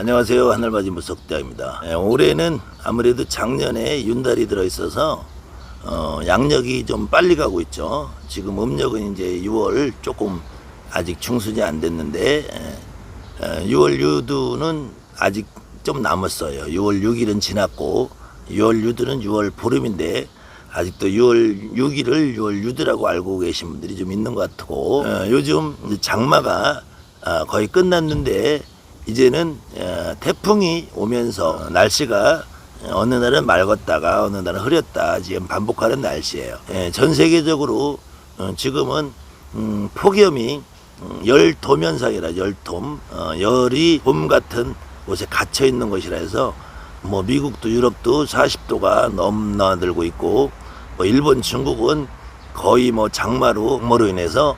안녕하세요. 하늘맞이 무속대입니다. 올해는 아무래도 작년에 윤달이 들어있어서 양력이 좀 빨리 가고 있죠. 지금 음력은 이제 6월 조금 아직 중순이 안 됐는데 6월 유두는 아직 좀 남았어요. 6월 6일은 지났고 6월 유두는 6월 보름인데 아직도 6월 6일을 6월 유두라고 알고 계신 분들이 좀 있는 것 같고 요즘 장마가 거의 끝났는데 이제는 태풍이 오면서 날씨가 어느 날은 맑았다가 어느 날은 흐렸다 지금 반복하는 날씨예요. 전 세계적으로 지금은 폭염이 열도면상이라 열돔 열이 봄 같은 곳에 갇혀 있는 것이라 해서 뭐 미국도 유럽도 40도가 넘나들고 있고 뭐 일본 중국은 거의 뭐 장마로 인해서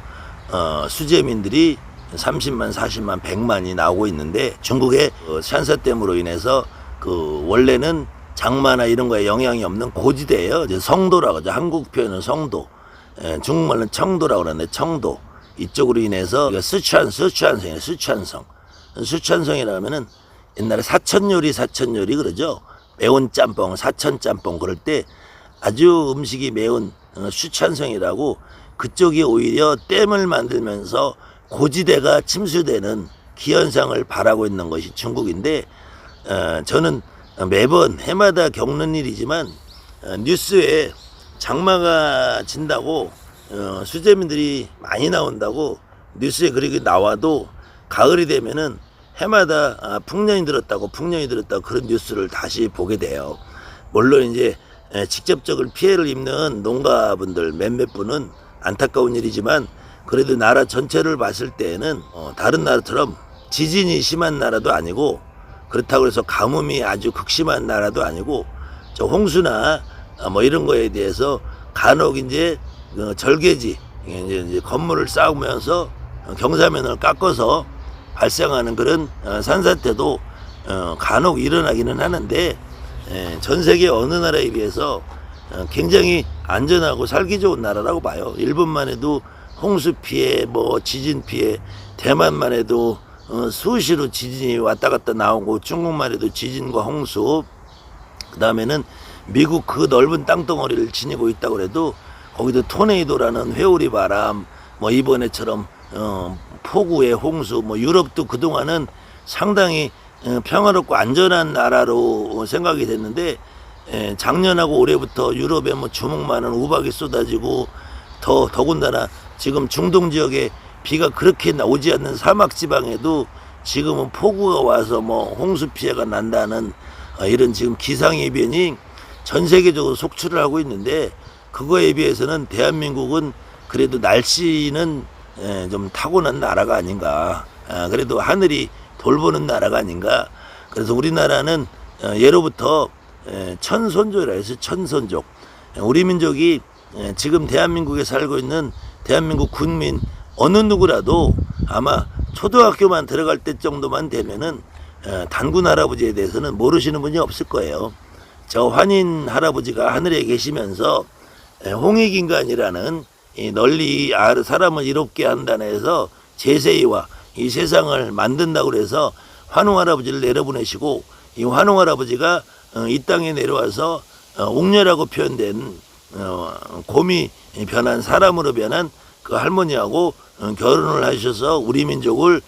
수재민들이 30만, 40만, 100만이 나오고 있는데 중국의 샨사댐으로 인해서 원래는 장마나 이런 거에 영향이 없는 고지대예요. 이제 성도라고 하죠. 한국 표현은 성도, 중국말은 청도라고 그러는데 청도 이쪽으로 인해서 스촨성이라면은 옛날에 사천요리 그러죠. 매운 짬뽕, 사천 짬뽕 그럴 때 아주 음식이 매운 수촨성이라고 그쪽이 오히려 댐을 만들면서 고지대가 침수되는 기현상을 바라고 있는 것이 중국인데 저는 매번 해마다 겪는 일이지만 뉴스에 장마가 진다고 수재민들이 많이 나온다고 뉴스에 그렇게 나와도 가을이 되면은 해마다 풍년이 들었다고 그런 뉴스를 다시 보게 돼요. 물론 이제 직접적인 피해를 입는 농가분들 몇몇 분은 안타까운 일이지만 그래도 나라 전체를 봤을 때에는 다른 나라처럼 지진이 심한 나라도 아니고 그렇다고 해서 가뭄이 아주 극심한 나라도 아니고 저 홍수나 뭐 이런 거에 대해서 간혹 이제 절개지 이제 건물을 쌓으면서 경사면을 깎아서 발생하는 그런 산사태도 간혹 일어나기는 하는데 전 세계 어느 나라에 비해서 굉장히 안전하고 살기 좋은 나라라고 봐요. 일본만 해도 홍수 피해, 뭐 지진 피해, 대만만 해도 수시로 지진이 왔다 갔다 나오고 중국만 해도 지진과 홍수, 그 다음에는 미국 그 넓은 땅덩어리를 지니고 있다고 해도 거기도 토네이도라는 회오리 바람, 뭐 이번에처럼 폭우의 홍수, 뭐 유럽도 그동안은 상당히 평화롭고 안전한 나라로 생각이 됐는데 작년하고 올해부터 유럽에 뭐 주먹 많은 우박이 쏟아지고 더군다나 지금 중동 지역에 비가 그렇게 오지 않는 사막 지방에도 지금은 폭우가 와서 뭐 홍수 피해가 난다는 이런 지금 기상이변이 전 세계적으로 속출을 하고 있는데 그거에 비해서는 대한민국은 그래도 날씨는 좀 타고난 나라가 아닌가. 그래도 하늘이 돌보는 나라가 아닌가. 그래서 우리나라는 예로부터 천손족이라 해서 천손족. 우리 민족이 지금 대한민국에 살고 있는 대한민국 국민 어느 누구라도 아마 초등학교만 들어갈 때 정도만 되면은 단군 할아버지에 대해서는 모르시는 분이 없을 거예요. 저 환인 할아버지가 하늘에 계시면서 홍익인간이라는 널리 사람을 이롭게 한다는 해서 제세이와 이 세상을 만든다고 해서 환웅 할아버지를 내려보내시고 이 환웅 할아버지가 이 땅에 내려와서 옥녀라고 표현된 곰이 변한 사람으로 변한 그 할머니하고 결혼을 하셔서 우리 민족을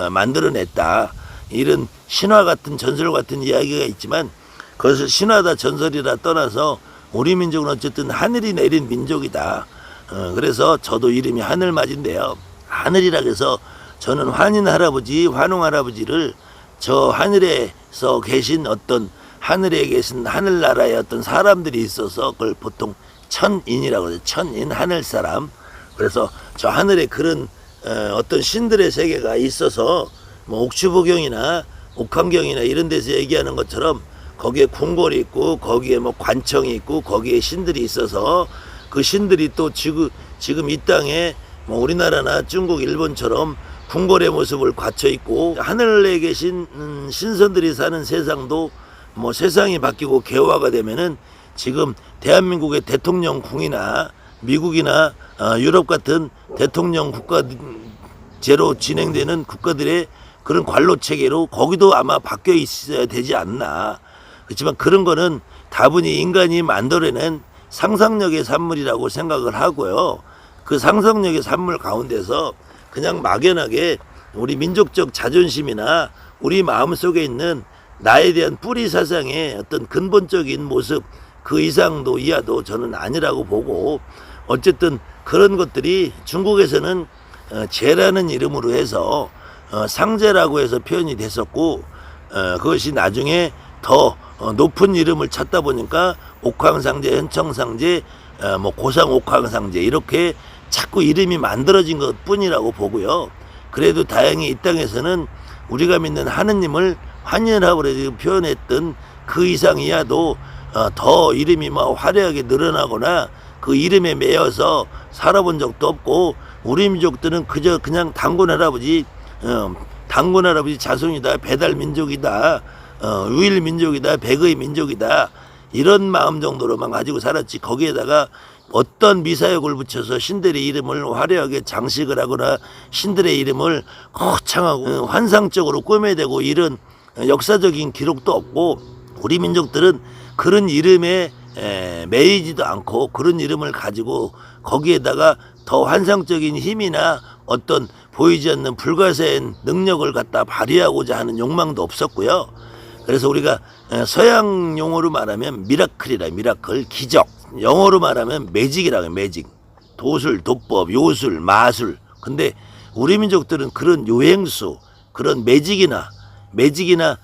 만들어냈다. 이런 신화 같은 전설 같은 이야기가 있지만 그것을 신화다 전설이라 떠나서 우리 민족은 어쨌든 하늘이 내린 민족이다. 그래서 저도 이름이 하늘맞인데요. 하늘이라 해서 저는 환인 할아버지, 환웅 할아버지를 저 하늘에서 계신 어떤 하늘에 계신 하늘나라의 어떤 사람들이 있어서 그걸 보통 천인이라고 하죠. 천인 하늘 사람. 그래서 저 하늘에 그런 어떤 신들의 세계가 있어서 뭐 옥추보경이나 옥황경이나 이런 데서 얘기하는 것처럼 거기에 궁궐이 있고 거기에 뭐 관청이 있고 거기에 신들이 있어서 그 신들이 또 지금 이 땅에 뭐 우리나라나 중국, 일본처럼 궁궐의 모습을 갖춰 있고 하늘에 계신 신선들이 사는 세상도 뭐 세상이 바뀌고 개화가 되면은 지금 대한민국의 대통령궁이나 미국이나 유럽 같은 대통령 국가제로 진행되는 국가들의 그런 관로 체계로 거기도 아마 바뀌어 있어야 되지 않나. 그렇지만 그런 거는 다분히 인간이 만들어낸 상상력의 산물이라고 생각을 하고요. 그 상상력의 산물 가운데서 그냥 막연하게 우리 민족적 자존심이나 우리 마음속에 있는 나에 대한 뿌리 사상의 어떤 근본적인 모습 그 이상도 이하도 저는 아니라고 보고, 어쨌든 그런 것들이 중국에서는 제라는 이름으로 해서 상제라고 해서 표현이 됐었고, 그것이 나중에 더 높은 이름을 찾다 보니까 옥황상제, 현청상제, 뭐 고상옥황상제 이렇게 자꾸 이름이 만들어진 것 뿐이라고 보고요. 그래도 다행히 이 땅에서는 우리가 믿는 하느님을 환연하고 표현했던 그 이상 이하도 더 이름이 뭐 화려하게 늘어나거나 그 이름에 매여서 살아본 적도 없고, 우리 민족들은 그저 그냥 단군 할아버지 자손이다, 배달 민족이다, 유일 민족이다, 백의 민족이다, 이런 마음 정도로만 가지고 살았지, 거기에다가 어떤 미사역을 붙여서 신들의 이름을 화려하게 장식을 하거나 신들의 이름을 거창하고 환상적으로 꾸며대고 이런 역사적인 기록도 없고, 우리 민족들은 그런 이름에 매이지도 않고 그런 이름을 가지고 거기에다가 더 환상적인 힘이나 어떤 보이지 않는 불가사의 능력을 갖다 발휘하고자 하는 욕망도 없었고요. 그래서 우리가 서양 용어로 말하면 미라클이라, 미라클, 기적, 영어로 말하면 매직이라고 해요. 매직, 도술, 도법, 요술, 마술. 근데 우리 민족들은 그런 요행수, 그런 매직이나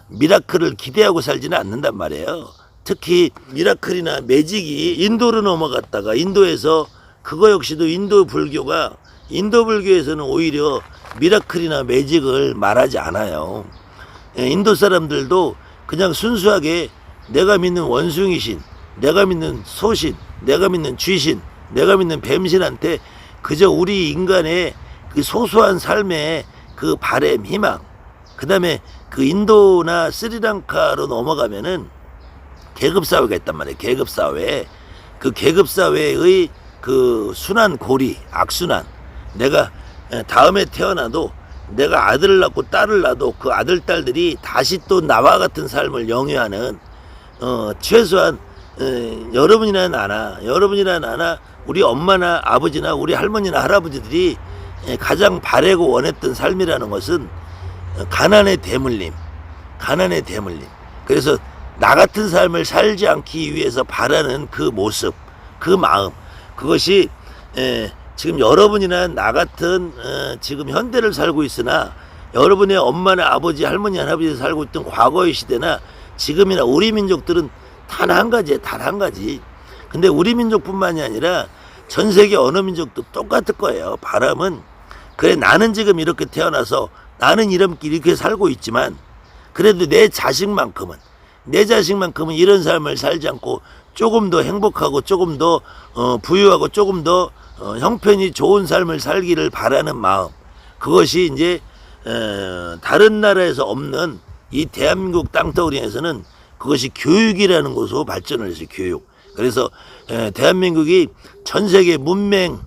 미라클을 기대하고 살지는 않는단 말이에요. 특히 미라클이나 매직이 인도로 넘어갔다가 인도에서 그거 역시도 인도 불교에서는 오히려 미라클이나 매직을 말하지 않아요. 인도 사람들도 그냥 순수하게 내가 믿는 원숭이신, 내가 믿는 소신, 내가 믿는 쥐신, 내가 믿는 뱀신한테 그저 우리 인간의 그 소소한 삶의 그 바램, 희망, 그 다음에 그 인도나 스리랑카로 넘어가면은 계급사회가 있단 말이에요. 계급사회. 그 계급사회의 그 순환 고리, 악순환. 내가 다음에 태어나도 내가 아들을 낳고 딸을 낳아도 그 아들, 딸들이 다시 또 나와 같은 삶을 영위하는, 최소한, 여러분이나 나나, 우리 엄마나 아버지나 우리 할머니나 할아버지들이 가장 바라고 원했던 삶이라는 것은 가난의 대물림. 그래서 나 같은 삶을 살지 않기 위해서 바라는 그 모습, 그 마음, 그것이 지금 여러분이나 나 같은 지금 현대를 살고 있으나 여러분의 엄마나 아버지, 할머니, 할아버지 살고 있던 과거의 시대나 지금이나 우리 민족들은 단 한 가지. 근데 우리 민족뿐만이 아니라 전 세계 어느 민족도 똑같을 거예요. 바람은, 그래, 나는 지금 이렇게 태어나서 나는 이렇게 살고 있지만 그래도 내 자식만큼은 이런 삶을 살지 않고 조금 더 행복하고 조금 더 부유하고 조금 더 형편이 좋은 삶을 살기를 바라는 마음, 그것이 이제 다른 나라에서 없는 이 대한민국 땅덩어리에서는 그것이 교육이라는 것으로 발전을 했어요. 교육. 그래서 대한민국이 전 세계 문맹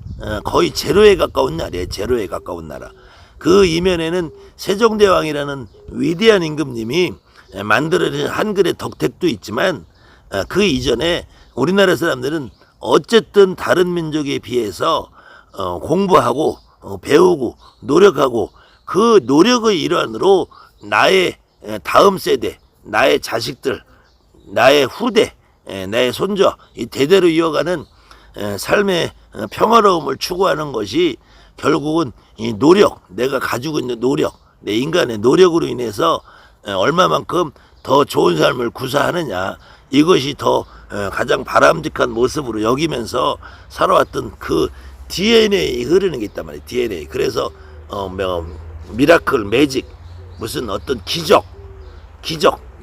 거의 제로에 가까운 나라예요. 제로에 가까운 나라. 그 이면에는 세종대왕이라는 위대한 임금님이 만들어낸 한글의 덕택도 있지만, 그 이전에 우리나라 사람들은 어쨌든 다른 민족에 비해서 공부하고 배우고 노력하고, 그 노력의 일환으로 나의 다음 세대, 나의 자식들, 나의 후대, 나의 손자, 이 대대로 이어가는 삶의 평화로움을 추구하는 것이 결국은 이 노력, 내가 가지고 있는 노력, 내 인간의 노력으로 인해서 얼마만큼 더 좋은 삶을 구사하느냐, 이것이 더 가장 바람직한 모습으로 여기면서 살아왔던 그 DNA 흐르는 게 있단 말이에요. DNA. 그래서 미라클, 매직, 무슨 어떤 기적,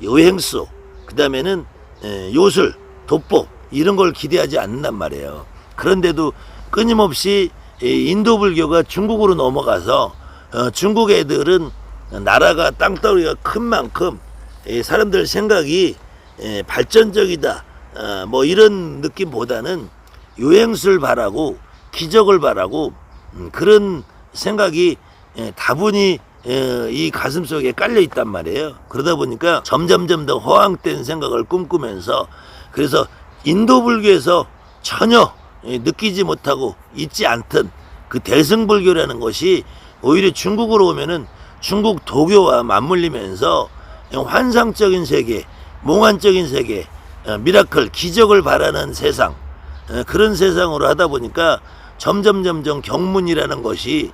여행수, 그 다음에는 요술, 도법, 이런 걸 기대하지 않는단 말이에요. 그런데도 끊임없이 인도 불교가 중국으로 넘어가서 중국 애들은 나라가 땅덩어리가 큰 만큼 사람들 생각이 발전적이다, 뭐 이런 느낌보다는 요행수를 바라고 기적을 바라고 그런 생각이 다분히 이 가슴 속에 깔려 있단 말이에요. 그러다 보니까 점점점 더 허황된 생각을 꿈꾸면서, 그래서 인도 불교에서 전혀 느끼지 못하고 있지 않던 그 대승불교라는 것이 오히려 중국으로 오면은 중국 도교와 맞물리면서 환상적인 세계, 몽환적인 세계, 미라클, 기적을 바라는 세상, 그런 세상으로 하다 보니까 점점 경문이라는 것이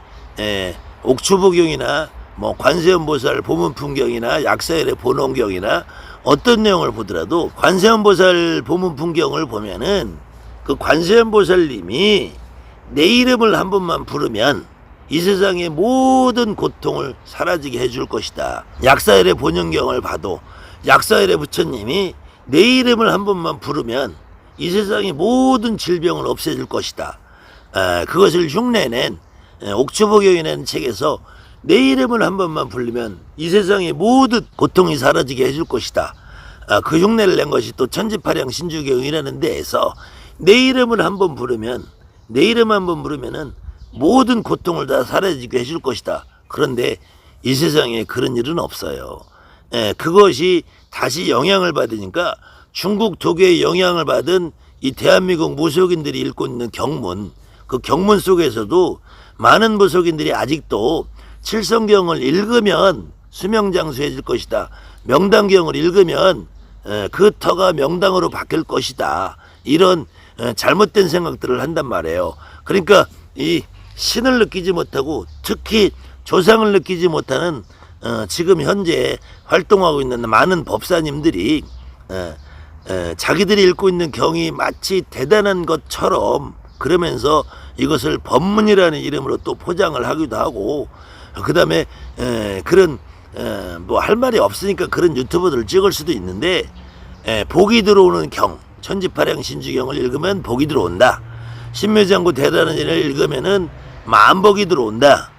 옥추보경이나 뭐 관세음보살 보문풍경이나 약사열의 본원경이나 어떤 내용을 보더라도 관세음보살 보문풍경을 보면은 그 관세음보살님이 내 이름을 한 번만 부르면 이 세상의 모든 고통을 사라지게 해줄 것이다. 약사열의 본원경을 봐도 약사열의 부처님이 내 이름을 한 번만 부르면 이 세상의 모든 질병을 없애줄 것이다. 그것을 흉내낸 옥추보경이라는 책에서 내 이름을 한 번만 부르면 이 세상의 모든 고통이 사라지게 해줄 것이다. 그 흉내를 낸 것이 또 천지파량 신주경이라는 데에서 내 이름을 한 번 부르면, 내 이름 한 번 부르면은 모든 고통을 다 사라지게 해줄 것이다. 그런데 이 세상에 그런 일은 없어요. 그것이 다시 영향을 받으니까 중국 도교의 영향을 받은 이 대한민국 무속인들이 읽고 있는 경문, 그 경문 속에서도 많은 무속인들이 아직도 칠성경을 읽으면 수명장수해질 것이다. 명당경을 읽으면 그 터가 명당으로 바뀔 것이다. 이런 잘못된 생각들을 한단 말이에요. 그러니까 이 신을 느끼지 못하고 특히 조상을 느끼지 못하는 지금 현재 활동하고 있는 많은 법사님들이 자기들이 읽고 있는 경이 마치 대단한 것처럼 그러면서 이것을 법문이라는 이름으로 또 포장을 하기도 하고, 그 다음에 그런 뭐 할 말이 없으니까 그런 유튜버들을 찍을 수도 있는데, 복이 들어오는 경, 천지파량 신주경을 읽으면 복이 들어온다. 신묘장구 대단한 일을 읽으면은 만복이 들어온다.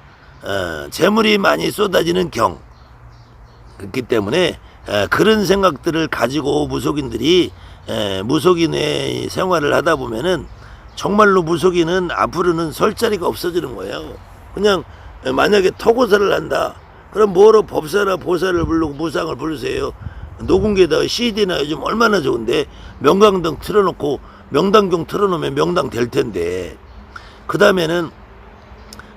재물이 많이 쏟아지는 경. 그렇기 때문에 그런 생각들을 가지고 무속인들이 무속인의 생활을 하다 보면은 정말로 무속인은 앞으로는 설 자리가 없어지는 거예요. 그냥 만약에 토고사를 한다. 그럼 뭐로 법사나 보살을 부르고 무상을 부르세요. 녹음기에다가 CD나 요즘 얼마나 좋은데 명강등 틀어놓고 명당경 틀어놓으면 명당 될 텐데, 그 다음에는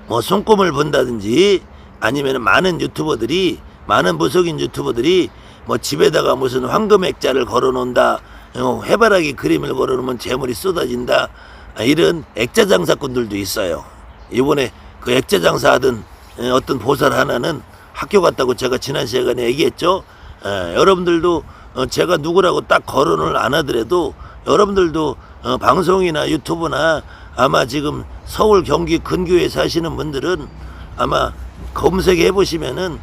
뭐 손금을 본다든지 아니면 많은 유튜버들이, 많은 무속인 유튜버들이 뭐 집에다가 무슨 황금 액자를 걸어 놓는다, 해바라기 그림을 걸어 놓으면 재물이 쏟아진다, 이런 액자 장사꾼들도 있어요. 이번에 그 액자 장사하던 어떤 보살 하나는 학교 갔다고 제가 지난 시간에 얘기했죠. 여러분들도 제가 누구라고 딱 거론을 안 하더라도 여러분들도 방송이나 유튜브나 아마 지금 서울 경기 근교에 사시는 분들은 아마 검색해 보시면은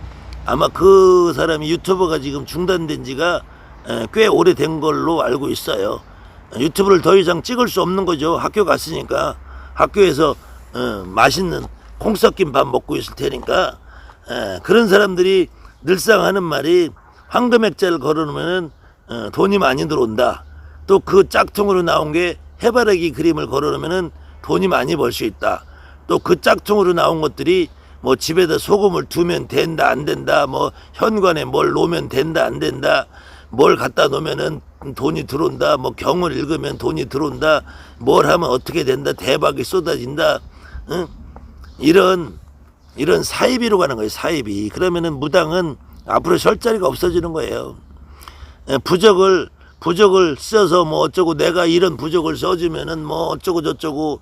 아마 그 사람이 유튜브가 지금 중단된 지가 꽤 오래된 걸로 알고 있어요. 유튜브를 더 이상 찍을 수 없는 거죠. 학교 갔으니까 학교에서 맛있는 콩 섞인 밥 먹고 있을 테니까. 그런 사람들이 늘상 하는 말이 황금 액자를 걸어놓으면 돈이 많이 들어온다. 또 그 짝퉁으로 나온 게 해바라기 그림을 걸어놓으면 돈이 많이 벌 수 있다. 또 그 짝퉁으로 나온 것들이 뭐 집에다 소금을 두면 된다 안 된다, 뭐 현관에 뭘 놓으면 된다 안 된다, 뭘 갖다 놓으면은 돈이 들어온다, 뭐 경을 읽으면 돈이 들어온다, 뭘 하면 어떻게 된다, 대박이 쏟아진다, 응? 이런 사이비로 가는 거예요. 사이비. 그러면은 무당은 앞으로 설 자리가 없어지는 거예요. 부적을 써서 뭐 어쩌고, 내가 이런 부적을 써주면은 뭐 어쩌고 저쩌고,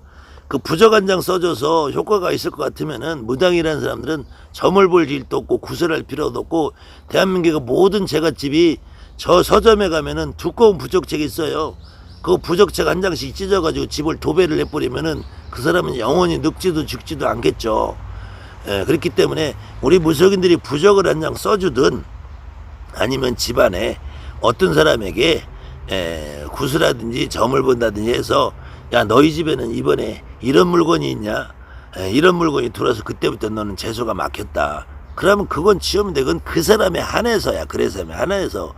그 부적 한 장 써줘서 효과가 있을 것 같으면은 무당이라는 사람들은 점을 볼 일도 없고 구설할 필요도 없고, 대한민국의 모든 제갓집이 저 서점에 가면은 두꺼운 부적책이 있어요. 그 부적책 한 장씩 찢어가지고 집을 도배를 해버리면은 그 사람은 영원히 늙지도 죽지도 않겠죠. 그렇기 때문에 우리 무속인들이 부적을 한 장 써주든 아니면 집안에 어떤 사람에게 구슬하든지 점을 본다든지 해서, 야 너희 집에는 이번에 이런 물건이 있냐, 이런 물건이 들어와서 그때부터 너는 재수가 막혔다. 그러면 그건 치우면 돼. 그건 그 사람에 한해서야. 그 사람에 한해서.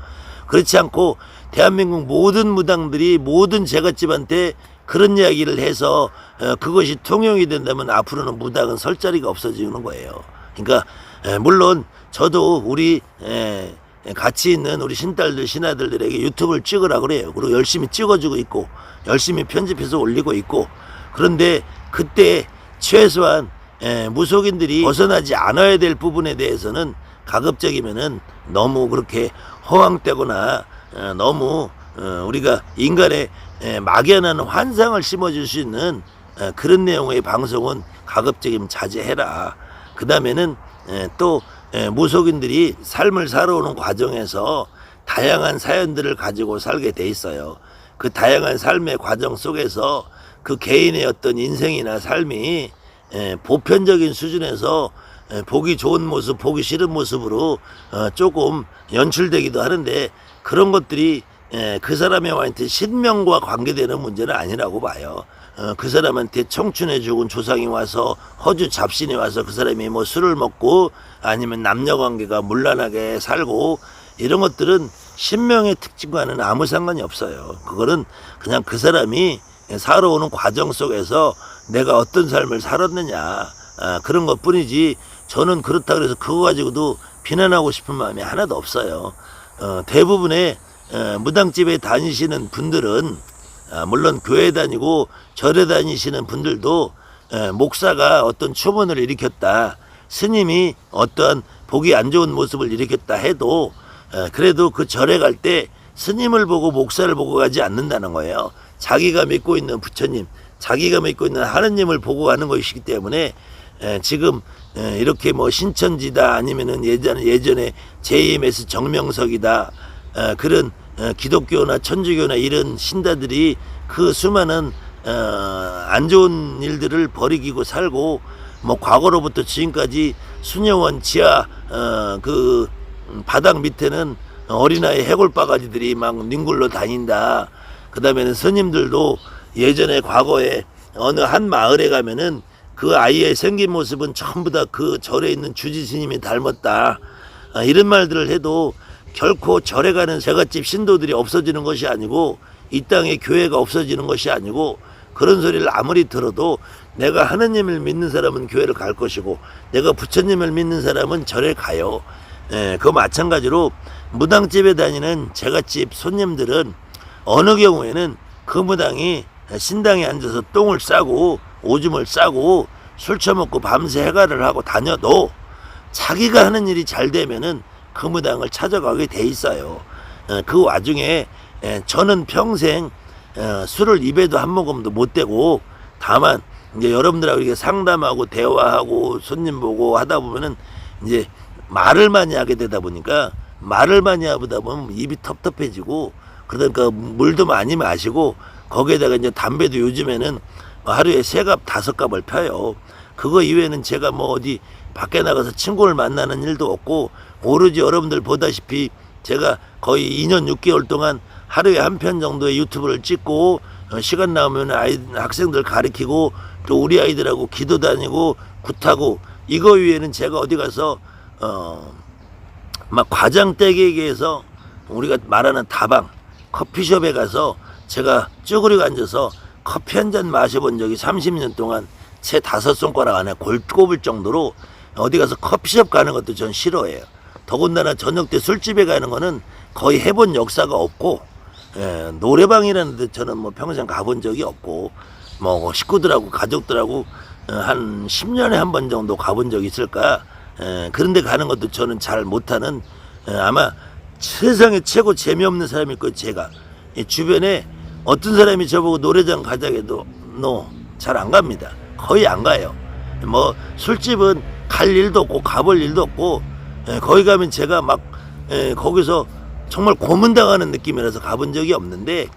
그렇지 않고 대한민국 모든 무당들이 모든 제갓집한테 그런 이야기를 해서 그것이 통용이 된다면 앞으로는 무당은 설 자리가 없어지는 거예요. 그러니까 물론 저도 우리 같이 있는 우리 신딸들 신아들들에게 유튜브를 찍으라 그래요. 그리고 열심히 찍어주고 있고 열심히 편집해서 올리고 있고, 그런데 그때 최소한 무속인들이 벗어나지 않아야 될 부분에 대해서는 가급적이면은 너무 그렇게 허황되거나 너무 우리가 인간의 막연한 환상을 심어줄 수 있는 그런 내용의 방송은 가급적이면 자제해라. 그 다음에는 또 무속인들이 삶을 살아오는 과정에서 다양한 사연들을 가지고 살게 돼 있어요. 그 다양한 삶의 과정 속에서 그 개인의 어떤 인생이나 삶이 보편적인 수준에서 보기 좋은 모습, 보기 싫은 모습으로 조금 연출되기도 하는데, 그런 것들이 그 사람한테 신명과 관계되는 문제는 아니라고 봐요. 그 사람한테 청춘에 죽은 조상이 와서, 허주 잡신이 와서 그 사람이 뭐 술을 먹고 아니면 남녀관계가 문란하게 살고, 이런 것들은 신명의 특징과는 아무 상관이 없어요. 그거는 그냥 그 사람이 살아오는 과정 속에서 내가 어떤 삶을 살았느냐, 그런 것 뿐이지, 저는 그렇다 그래서 그거 가지고도 비난하고 싶은 마음이 하나도 없어요. 대부분의 무당집에 다니시는 분들은 물론 교회 다니고 절에 다니시는 분들도 목사가 어떤 추문을 일으켰다, 스님이 어떠한 보기 안 좋은 모습을 일으켰다 해도 그래도 그 절에 갈 때 스님을 보고 목사를 보고 가지 않는다는 거예요. 자기가 믿고 있는 부처님, 자기가 믿고 있는 하느님을 보고 가는 것이기 때문에 지금 이렇게 뭐 신천지다 아니면은 예전에 JMS 정명석이다, 그런 기독교나 천주교나 이런 신다들이 그 수많은 안 좋은 일들을 버리고 살고, 뭐 과거로부터 지금까지 수녀원 지하 그 바닥 밑에는 어린아이 해골바가지들이 막 뒹굴러 다닌다. 그 다음에는 스님들도 예전에 과거에 어느 한 마을에 가면은 그 아이의 생긴 모습은 전부 다 그 절에 있는 주지스님이 닮았다, 이런 말들을 해도 결코 절에 가는 제갓집 신도들이 없어지는 것이 아니고, 이 땅에 교회가 없어지는 것이 아니고, 그런 소리를 아무리 들어도 내가 하느님을 믿는 사람은 교회를 갈 것이고 내가 부처님을 믿는 사람은 절에 가요. 그 마찬가지로 무당집에 다니는 제갓집 손님들은 어느 경우에는 그 무당이 신당에 앉아서 똥을 싸고 오줌을 싸고 술 처먹고 밤새 해가를 하고 다녀도 자기가 하는 일이 잘 되면은 그 무당을 찾아가게 돼 있어요. 그 와중에 저는 평생 술을 입에도 한 모금도 못 대고, 다만 이제 여러분들하고 이렇게 상담하고 대화하고 손님 보고 하다 보면은 이제 말을 많이 하게 되다 보니까, 말을 많이 하다 보면 입이 텁텁해지고, 그러니까 물도 많이 마시고, 거기에다가 이제 담배도 요즘에는 하루에 3갑 5갑을 펴요. 그거 이외에는 제가 뭐 어디 밖에 나가서 친구를 만나는 일도 없고, 오로지 여러분들 보다시피 제가 거의 2년 6개월 동안 하루에 한 편 정도의 유튜브를 찍고, 시간 나오면 학생들 가르치고, 또 우리 아이들하고 기도 다니고 굿하고, 이거 위에는 제가 어디 가서 막 과장떼기에게서 우리가 말하는 다방 커피숍에 가서 제가 쭈그리고 앉아서 커피 한 잔 마셔본 적이 30년 동안 제 5손가락 안에 꼽을 정도로, 어디 가서 커피숍 가는 것도 전 싫어해요. 더군다나 저녁 때 술집에 가는 거는 거의 해본 역사가 없고, 노래방이라는 데 저는 뭐 평생 가본 적이 없고, 뭐 식구들하고 가족들하고 한 10년에 한 번 정도 가본 적이 있을까. 그런데 가는 것도 저는 잘 못하는, 아마 세상에 최고 재미없는 사람일 거예요. 제가 주변에 어떤 사람이 저보고 노래장 가자 해도 잘 안 갑니다. 거의 안 가요. 뭐 술집은 갈 일도 없고 가볼 일도 없고, 거기 가면 제가 막 거기서 정말 고문당하는 느낌이라서 가본 적이 없는데,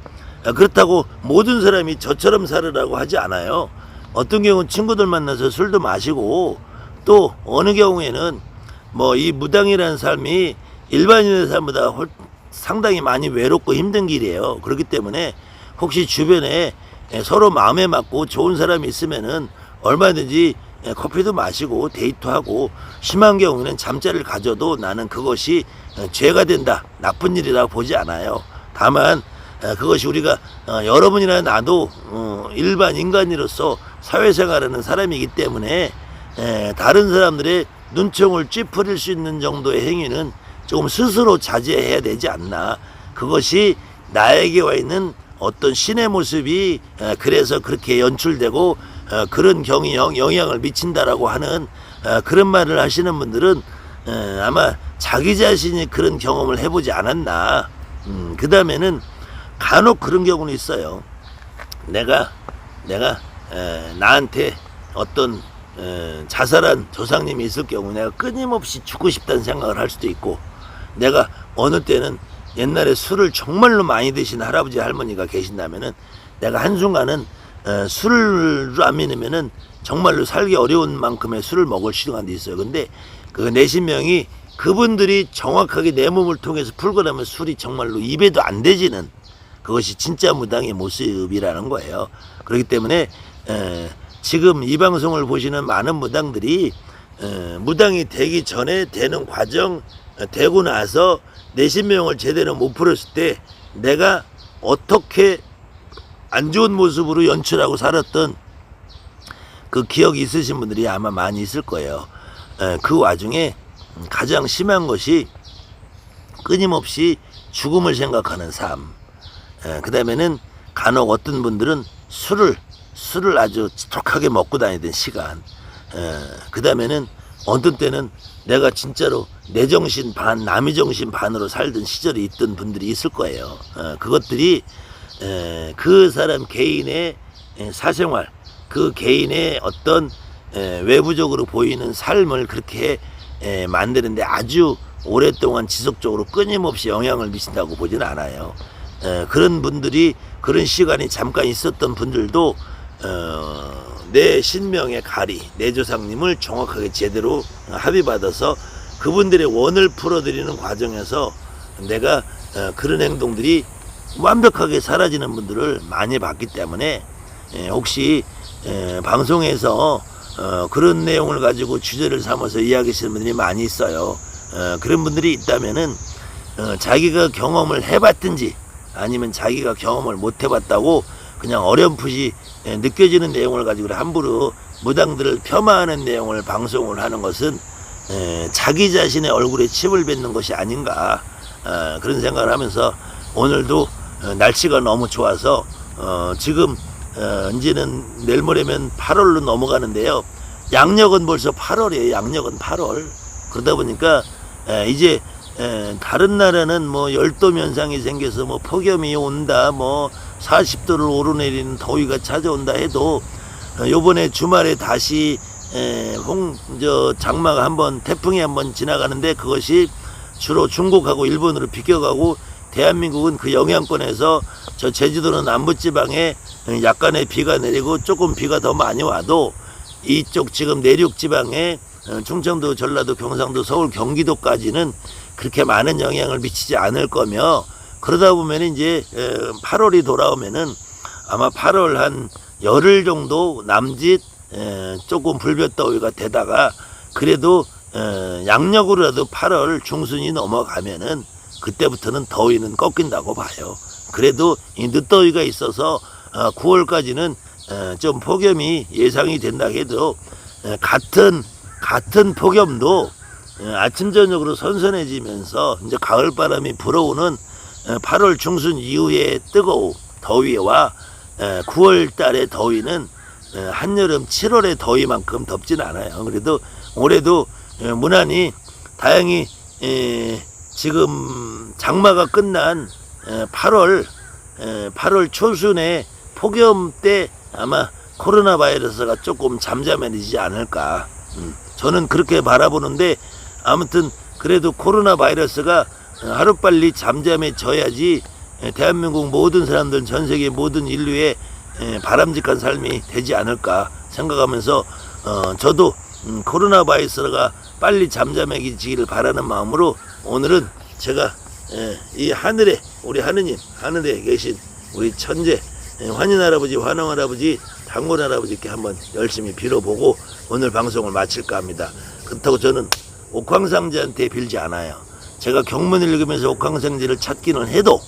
그렇다고 모든 사람이 저처럼 살으라고 하지 않아요. 어떤 경우는 친구들 만나서 술도 마시고, 또 어느 경우에는 뭐 이 무당이라는 삶이 일반인의 삶보다 상당히 많이 외롭고 힘든 길이에요. 그렇기 때문에 혹시 주변에 서로 마음에 맞고 좋은 사람이 있으면은 얼마든지 커피도 마시고 데이트하고, 심한 경우는 잠자리를 가져도 나는 그것이 죄가 된다, 나쁜 일이라고 보지 않아요. 다만 그것이 우리가 여러분이나 나도 일반 인간으로서 사회생활하는 사람이기 때문에 다른 사람들의 눈총을 찌푸릴 수 있는 정도의 행위는 조금 스스로 자제해야 되지 않나. 그것이 나에게 와 있는 어떤 신의 모습이 그래서 그렇게 연출되고 그런 영향을 미친다라고 하는 그런 말을 하시는 분들은 아마 자기 자신이 그런 경험을 해보지 않았나. 그 다음에는 간혹 그런 경우는 있어요. 내가 나한테 어떤 자살한 조상님이 있을 경우 내가 끊임없이 죽고 싶다는 생각을 할 수도 있고, 내가 어느 때는 옛날에 술을 정말로 많이 드신 할아버지 할머니가 계신다면은 내가 한순간은 술을 안 믿으면은 정말로 살기 어려운 만큼의 술을 먹을 시간도 있어요. 근데 그 내신명이 그분들이 정확하게 내 몸을 통해서 풀고 나면 술이 정말로 입에도 안 대지는, 그것이 진짜 무당의 모습이라는 거예요. 그렇기 때문에 지금 이 방송을 보시는 많은 무당들이 무당이 되기 전에 되는 과정, 되고 나서 내신명을 제대로 못 풀었을 때 내가 어떻게 안 좋은 모습으로 연출하고 살았던 그 기억이 있으신 분들이 아마 많이 있을 거예요. 그 와중에 가장 심한 것이 끊임없이 죽음을 생각하는 삶. 그 다음에는 간혹 어떤 분들은 술을 아주 지독하게 먹고 다니던 시간. 그 다음에는 어떤 때는 내가 진짜로 내 정신 반 남의 정신 반으로 살던 시절이 있던 분들이 있을 거예요. 그것들이 그 사람 개인의 사생활, 그 개인의 어떤 외부적으로 보이는 삶을 그렇게 만드는데 아주 오랫동안 지속적으로 끊임없이 영향을 미친다고 보지는 않아요. 그런 분들이, 그런 시간이 잠깐 있었던 분들도 내 신명의 가리, 내 조상님을 정확하게 제대로 합의받아서 그분들의 원을 풀어드리는 과정에서 내가 그런 행동들이 완벽하게 사라지는 분들을 많이 봤기 때문에 혹시 방송에서 그런 내용을 가지고 주제를 삼아서 이야기하시는 분들이 많이 있어요. 그런 분들이 있다면은 자기가 경험을 해봤든지 아니면 자기가 경험을 못 해봤다고 그냥 어렴풋이 느껴지는 내용을 가지고 함부로 무당들을 폄하하는 내용을 방송을 하는 것은 자기 자신의 얼굴에 침을 뱉는 것이 아닌가, 그런 생각을 하면서 오늘도 날씨가 너무 좋아서 지금 이제는 내일 모레면 8월로 넘어가는데요. 양력은 벌써 8월이에요. 양력은 8월. 그러다 보니까 이제 다른 나라는 뭐 열돔 현상이 생겨서 뭐 폭염이 온다, 뭐 40도를 오르내리는 더위가 찾아온다 해도 요번에 주말에 다시 장마가 한번, 태풍이 한번 지나가는데 그것이 주로 중국하고 일본으로 비껴가고 대한민국은 그 영향권에서 저 제주도는 남부지방에 약간의 비가 내리고 조금 비가 더 많이 와도 이쪽 지금 내륙지방에 충청도, 전라도, 경상도, 서울, 경기도까지는 그렇게 많은 영향을 미치지 않을 거며, 그러다 보면 이제 8월이 돌아오면은 아마 8월 한 열흘 정도 남짓 조금 불볕더위가 되다가 그래도 양력으로라도 8월 중순이 넘어가면은 그때부터는 더위는 꺾인다고 봐요. 그래도 이 늦더위가 있어서 9월까지는 좀 폭염이 예상이 된다 해도 같은 폭염도 아침 저녁으로 선선해지면서 이제 가을 바람이 불어오는 8월 중순 이후의 뜨거운 더위와 9월 달의 더위는 한여름 7월의 더위만큼 덥진 않아요. 그래도 올해도 무난히 다행히 지금 장마가 끝난 8월 초순에 폭염 때 아마 코로나 바이러스가 조금 잠잠해지지 않을까. 저는 그렇게 바라보는데, 아무튼 그래도 코로나 바이러스가 하루빨리 잠잠해져야지 대한민국 모든 사람들, 전 세계 모든 인류의 바람직한 삶이 되지 않을까 생각하면서 저도 코로나 바이러스가 빨리 잠잠해지기를 바라는 마음으로 오늘은 제가 이 하늘에, 우리 하느님, 하늘에 계신 우리 천재 환인 할아버지, 환영 할아버지, 단골 할아버지께 한번 열심히 빌어보고 오늘 방송을 마칠까 합니다. 그렇다고 저는 옥황상제한테 빌지 않아요. 제가 경문을 읽으면서 옥황상제를 찾기는 해도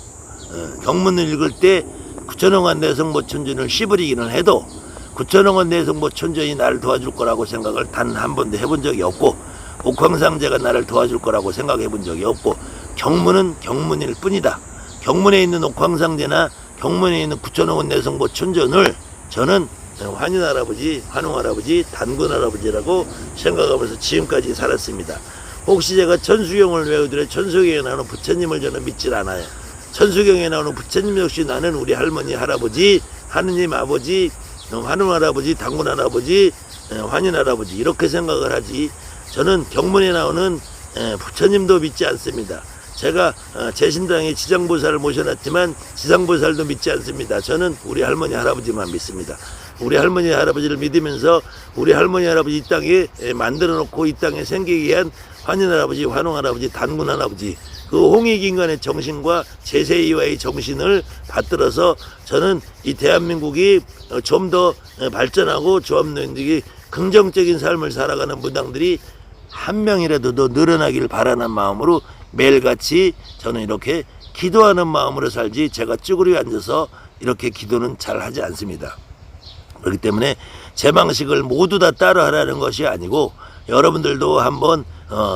경문을 읽을 때 구천홍한 내성모천전을 씨부리기는 해도 구천홍한 내성모천전이 나를 도와줄 거라고 생각을 단 한 번도 해본 적이 없고, 옥황상제가 나를 도와줄 거라고 생각해 본 적이 없고, 경문은 경문일 뿐이다. 경문에 있는 옥황상제나 경문에 있는 구천홍원 내성보 춘전을 저는 환인할아버지, 환웅할아버지, 단군할아버지라고 생각하면서 지금까지 살았습니다. 혹시 제가 천수경을 외우더라 천수경에 나오는 부처님을 저는 믿질 않아요. 천수경에 나오는 부처님 역시 나는 우리 할머니, 할아버지, 하느님 아버지, 환웅할아버지, 단군할아버지, 환인할아버지 이렇게 생각을 하지, 저는 경문에 나오는 부처님도 믿지 않습니다. 제가 제 신당에 지장보살을 모셔놨지만 지상보살도 믿지 않습니다. 저는 우리 할머니, 할아버지만 믿습니다. 우리 할머니, 할아버지를 믿으면서 우리 할머니, 할아버지 이 땅에 만들어 놓고 이 땅에 생기게 한 환인할아버지, 환웅할아버지, 단군할아버지, 그 홍익인간의 정신과 제세이와의 정신을 받들어서 저는 이 대한민국이 좀 더 발전하고 조합노인들이 긍정적인 삶을 살아가는 무당들이 한 명이라도 더 늘어나길 바라는 마음으로 매일같이 저는 이렇게 기도하는 마음으로 살지, 제가 쭈그려 앉아서 이렇게 기도는 잘 하지 않습니다. 그렇기 때문에 제 방식을 모두 다 따라하라는 것이 아니고, 여러분들도 한번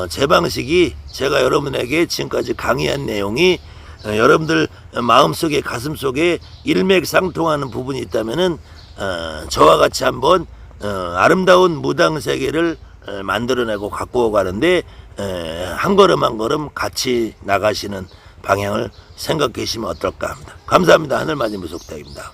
제 방식이, 제가 여러분에게 지금까지 강의한 내용이 여러분들 마음속에, 가슴속에 일맥상통하는 부분이 있다면은 저와 같이 한번 아름다운 무당 세계를 만들어내고 갖고 가는데 한 걸음 한 걸음 같이 나가시는 방향을 생각해 주시면 어떨까 합니다. 감사합니다. 하늘마님 무속탁입니다.